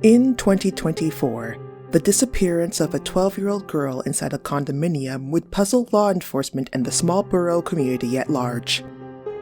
In 2024, the disappearance of a 12-year-old girl inside a condominium would puzzle law enforcement and the small borough community at large.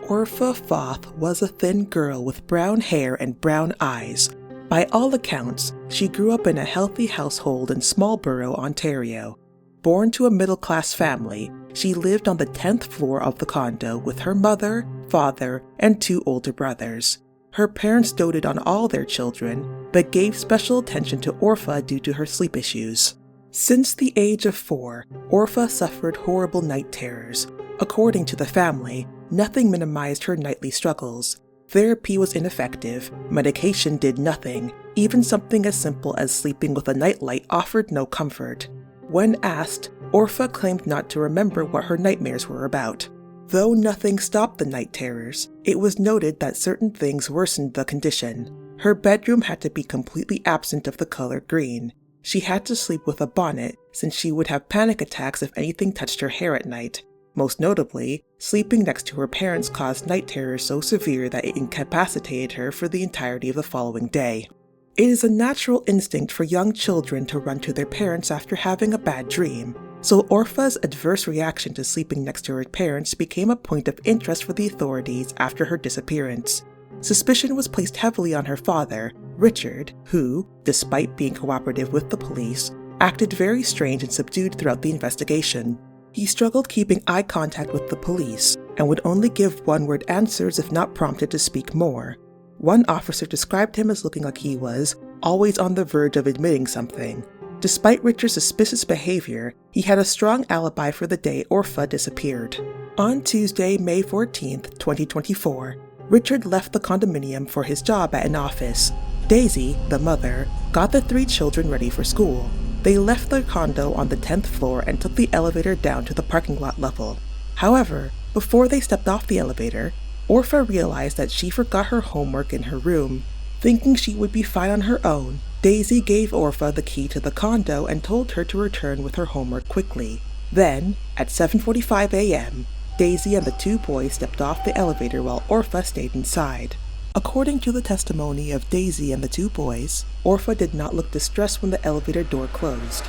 Orpha Foth was a thin girl with brown hair and brown eyes. By all accounts, she grew up in a healthy household in Smallborough, Ontario. Born to a middle-class family, she lived on the 10th floor of the condo with her mother, father, and 2 older brothers. Her parents doted on all their children, but gave special attention to Orpha due to her sleep issues. Since the age of 4, Orpha suffered horrible night terrors. According to the family, nothing minimized her nightly struggles. Therapy was ineffective, medication did nothing, even something as simple as sleeping with a nightlight offered no comfort. When asked, Orpha claimed not to remember what her nightmares were about. Though nothing stopped the night terrors, it was noted that certain things worsened the condition. Her bedroom had to be completely absent of the color green. She had to sleep with a bonnet since she would have panic attacks if anything touched her hair at night. Most notably, sleeping next to her parents caused night terrors so severe that it incapacitated her for the entirety of the following day. It is a natural instinct for young children to run to their parents after having a bad dream, so Orpha's adverse reaction to sleeping next to her parents became a point of interest for the authorities after her disappearance. Suspicion was placed heavily on her father, Richard, who, despite being cooperative with the police, acted very strange and subdued throughout the investigation. He struggled keeping eye contact with the police and would only give one-word answers if not prompted to speak more. One officer described him as looking like he was always on the verge of admitting something. Despite Richard's suspicious behavior, he had a strong alibi for the day Orpha disappeared. On Tuesday, May 14, 2024, Richard left the condominium for his job at an office. Daisy, the mother, got the 3 children ready for school. They left their condo on the 10th floor and took the elevator down to the parking lot level. However, before they stepped off the elevator, Orpha realized that she forgot her homework in her room. Thinking she would be fine on her own, Daisy gave Orpha the key to the condo and told her to return with her homework quickly. Then, at 7:45 a.m., Daisy and the 2 boys stepped off the elevator while Orpha stayed inside. According to the testimony of Daisy and the 2 boys, Orpha did not look distressed when the elevator door closed.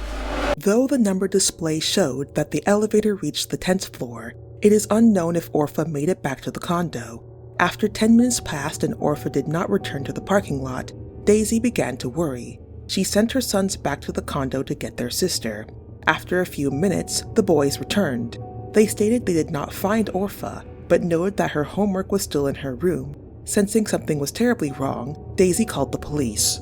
Though the number display showed that the elevator reached the 10th floor, it is unknown if Orpha made it back to the condo. After 10 minutes passed and Orpha did not return to the parking lot, Daisy began to worry. She sent her sons back to the condo to get their sister. After a few minutes, the boys returned. They stated they did not find Orpha, but noted that her homework was still in her room. Sensing something was terribly wrong, Daisy called the police.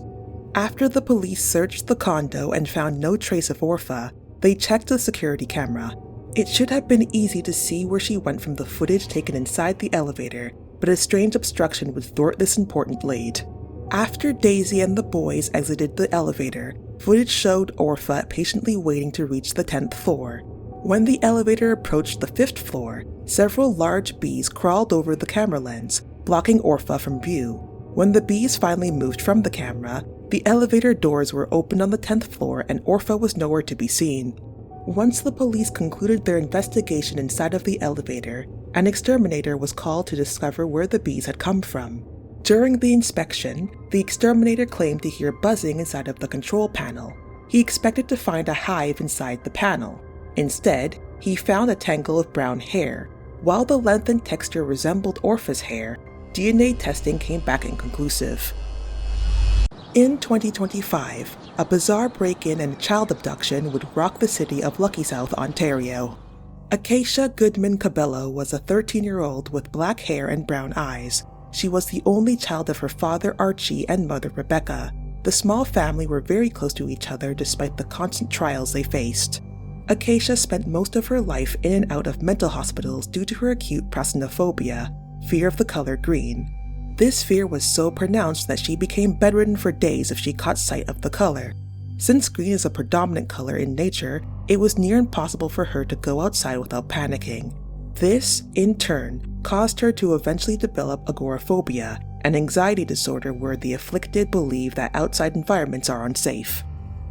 After the police searched the condo and found no trace of Orpha, they checked the security camera. It should have been easy to see where she went from the footage taken inside the elevator, but a strange obstruction would thwart this important lead. After Daisy and the boys exited the elevator, footage showed Orpha patiently waiting to reach the 10th floor. When the elevator approached the 5th floor, several large bees crawled over the camera lens, blocking Orpha from view. When the bees finally moved from the camera, the elevator doors were opened on the 10th floor and Orpha was nowhere to be seen. Once the police concluded their investigation inside of the elevator, an exterminator was called to discover where the bees had come from. During the inspection, the exterminator claimed to hear buzzing inside of the control panel. He expected to find a hive inside the panel. Instead, he found a tangle of brown hair. While the length and texture resembled Orpha's hair, DNA testing came back inconclusive. In 2025, a bizarre break-in and child abduction would rock the city of Lucky South, Ontario. Acacia Goodman Cabello was a 13-year-old with black hair and brown eyes. She was the only child of her father Archie and mother Rebecca. The small family were very close to each other despite the constant trials they faced. Acacia spent most of her life in and out of mental hospitals due to her acute prosopagnosia, fear of the color green. This fear was so pronounced that she became bedridden for days if she caught sight of the color. Since green is a predominant color in nature, it was near impossible for her to go outside without panicking. This, in turn, caused her to eventually develop agoraphobia, an anxiety disorder where the afflicted believe that outside environments are unsafe.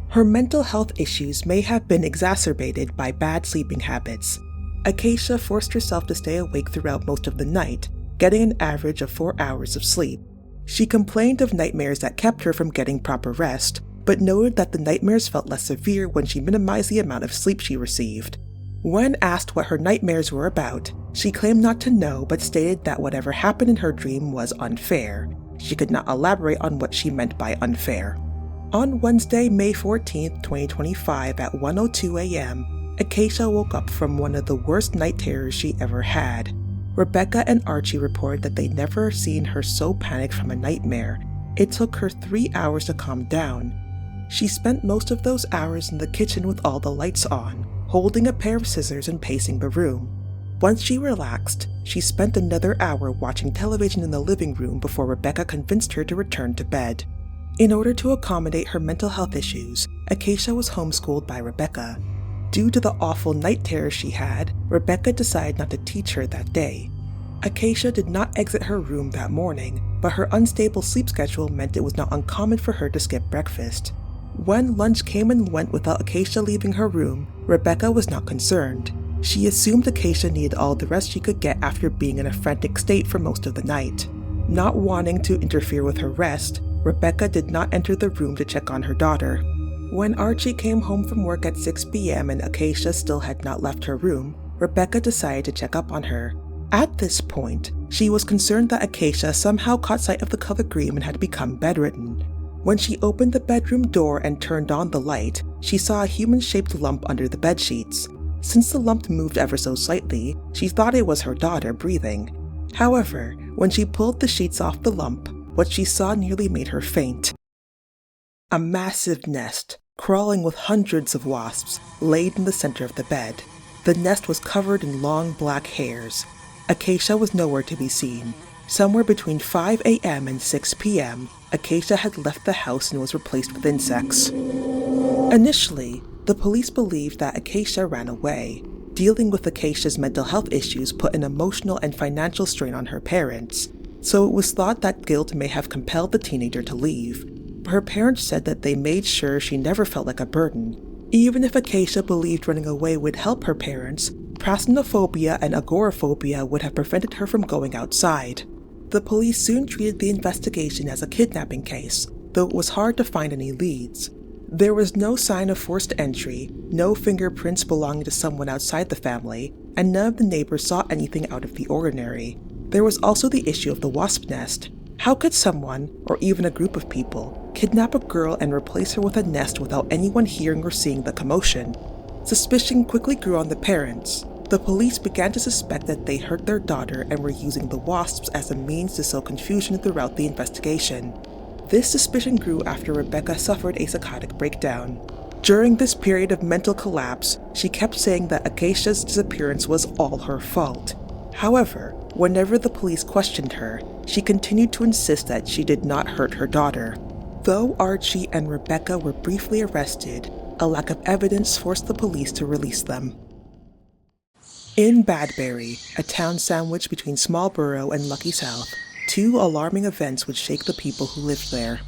Her mental health issues may have been exacerbated by bad sleeping habits. Acacia forced herself to stay awake throughout most of the night, getting an average of 4 hours of sleep. She complained of nightmares that kept her from getting proper rest, but noted that the nightmares felt less severe when she minimized the amount of sleep she received. When asked what her nightmares were about, she claimed not to know but stated that whatever happened in her dream was unfair. She could not elaborate on what she meant by unfair. On Wednesday, May 14, 2025 at 1:02 a.m., Acacia woke up from one of the worst night terrors she ever had. Rebecca and Archie reported that they'd never seen her so panicked from a nightmare. It took her 3 hours to calm down. She spent most of those hours in the kitchen with all the lights on, holding a pair of scissors and pacing the room. Once she relaxed, she spent another hour watching television in the living room before Rebecca convinced her to return to bed. In order to accommodate her mental health issues, Acacia was homeschooled by Rebecca. Due to the awful night terrors she had, Rebecca decided not to teach her that day. Acacia did not exit her room that morning, but her unstable sleep schedule meant it was not uncommon for her to skip breakfast. When lunch came and went without Acacia leaving her room, Rebecca was not concerned. She assumed Acacia needed all the rest she could get after being in a frantic state for most of the night. Not wanting to interfere with her rest, Rebecca did not enter the room to check on her daughter. When Archie came home from work at 6 p.m. and Acacia still had not left her room, Rebecca decided to check up on her. At this point, she was concerned that Acacia somehow caught sight of the color green and had become bedridden. When she opened the bedroom door and turned on the light, she saw a human-shaped lump under the bedsheets. Since the lump moved ever so slightly, she thought it was her daughter breathing. However, when she pulled the sheets off the lump, what she saw nearly made her faint. A massive nest, crawling with hundreds of wasps, laid in the center of the bed. The nest was covered in long black hairs. Acacia was nowhere to be seen. Somewhere between 5 a.m. and 6 p.m., Acacia had left the house and was replaced with insects. Initially, the police believed that Acacia ran away. Dealing with Acacia's mental health issues put an emotional and financial strain on her parents, so it was thought that guilt may have compelled the teenager to leave. Her parents said that they made sure she never felt like a burden. Even if Acacia believed running away would help her parents, prasinophobia and agoraphobia would have prevented her from going outside. The police soon treated the investigation as a kidnapping case, though it was hard to find any leads. There was no sign of forced entry, no fingerprints belonging to someone outside the family, and none of the neighbors saw anything out of the ordinary. There was also the issue of the wasp nest. How could someone, or even a group of people, kidnap a girl and replace her with a nest without anyone hearing or seeing the commotion? Suspicion quickly grew on the parents. The police began to suspect that they hurt their daughter and were using the wasps as a means to sow confusion throughout the investigation. This suspicion grew after Rebecca suffered a psychotic breakdown. During this period of mental collapse, she kept saying that Acacia's disappearance was all her fault. However, whenever the police questioned her, she continued to insist that she did not hurt her daughter. Though Archie and Rebecca were briefly arrested, a lack of evidence forced the police to release them. In Badbury, a town sandwiched between Smallborough and Lucky South, two alarming events would shake the people who lived there.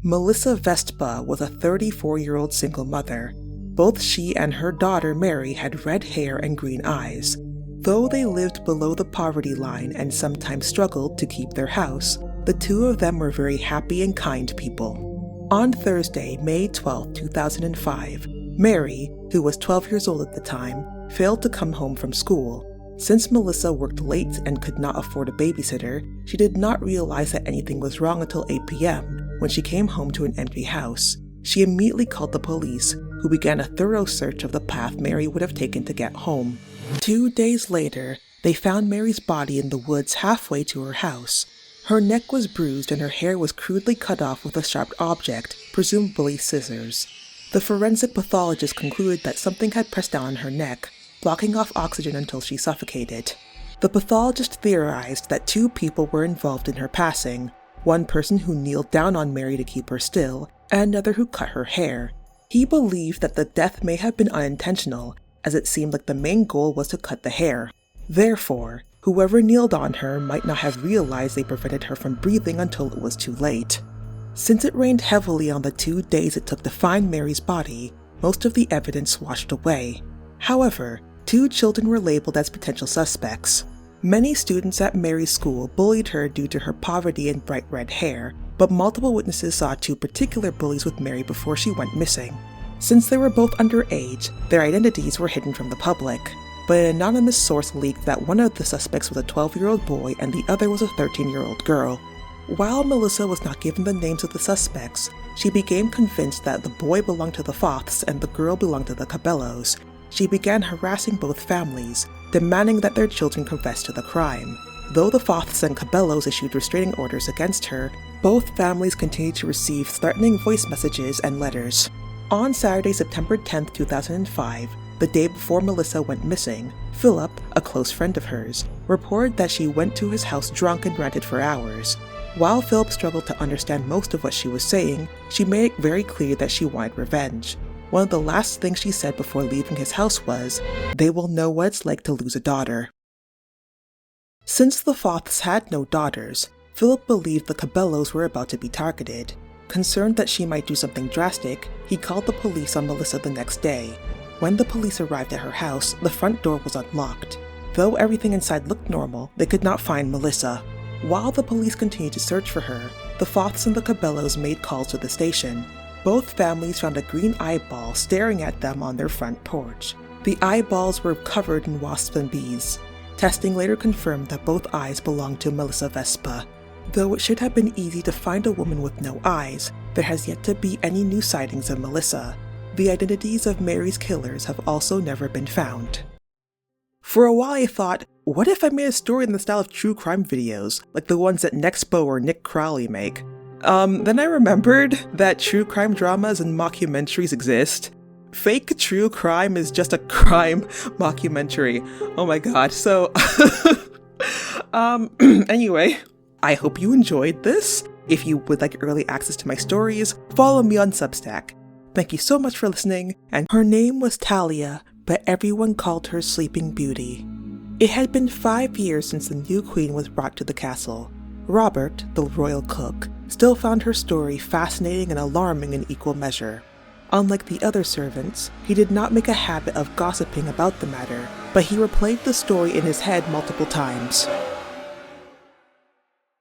Melissa Vestba was a 34-year-old single mother. Both she and her daughter Mary had red hair and green eyes. Though they lived below the poverty line and sometimes struggled to keep their house, the two of them were very happy and kind people. On Thursday, May 12, 2005, Mary, who was 12 years old at the time, failed to come home from school. Since Melissa worked late and could not afford a babysitter, she did not realize that anything was wrong until 8 p.m. when she came home to an empty house. She immediately called the police, who began a thorough search of the path Mary would have taken to get home. 2 days later, they found Mary's body in the woods halfway to her house. Her neck was bruised and her hair was crudely cut off with a sharp object, presumably scissors. The forensic pathologist concluded that something had pressed down on her neck, blocking off oxygen until she suffocated. The pathologist theorized that two people were involved in her passing, one person who kneeled down on Mary to keep her still, and another who cut her hair. He believed that the death may have been unintentional, as it seemed like the main goal was to cut the hair. Therefore, whoever kneeled on her might not have realized they prevented her from breathing until it was too late. Since it rained heavily on the 2 days it took to find Mary's body, most of the evidence washed away. However, 2 children were labeled as potential suspects. Many students at Mary's school bullied her due to her poverty and bright red hair, but multiple witnesses saw 2 particular bullies with Mary before she went missing. Since they were both underage, their identities were hidden from the public, but an anonymous source leaked that one of the suspects was a 12-year-old boy and the other was a 13-year-old girl. While Melissa was not given the names of the suspects, she became convinced that the boy belonged to the Foths and the girl belonged to the Cabellos. She began harassing both families, demanding that their children confess to the crime. Though the Foths and Cabellos issued restraining orders against her, both families continued to receive threatening voice messages and letters. On Saturday, September 10, 2005, the day before Melissa went missing, Philip, a close friend of hers, reported that she went to his house drunk and ranted for hours. While Philip struggled to understand most of what she was saying, she made it very clear that she wanted revenge. One of the last things she said before leaving his house was, "They will know what it's like to lose a daughter." Since the Foths had no daughters, Philip believed the Cabellos were about to be targeted. Concerned that she might do something drastic, he called the police on Melissa the next day. When the police arrived at her house, the front door was unlocked. Though everything inside looked normal, they could not find Melissa. While the police continued to search for her, the Foths and the Cabellos made calls to the station. Both families found a green eyeball staring at them on their front porch. The eyeballs were covered in wasps and bees. Testing later confirmed that both eyes belonged to Melissa Vespa. Though it should have been easy to find a woman with no eyes, there has yet to be any new sightings of Melissa. The identities of Mary's killers have also never been found. For a while I thought, what if I made a story in the style of true crime videos, like the ones that Nexpo or Nick Crowley make? Then I remembered that true crime dramas and mockumentaries exist. Fake true crime is just a crime mockumentary. Oh my god, so... anyway, I hope you enjoyed this. If you would like early access to my stories, follow me on Substack. Thank you so much for listening, and her name was Talia, but everyone called her Sleeping Beauty. It had been 5 years since the new queen was brought to the castle. Robert, the royal cook, still found her story fascinating and alarming in equal measure. Unlike the other servants, he did not make a habit of gossiping about the matter, but he replayed the story in his head multiple times.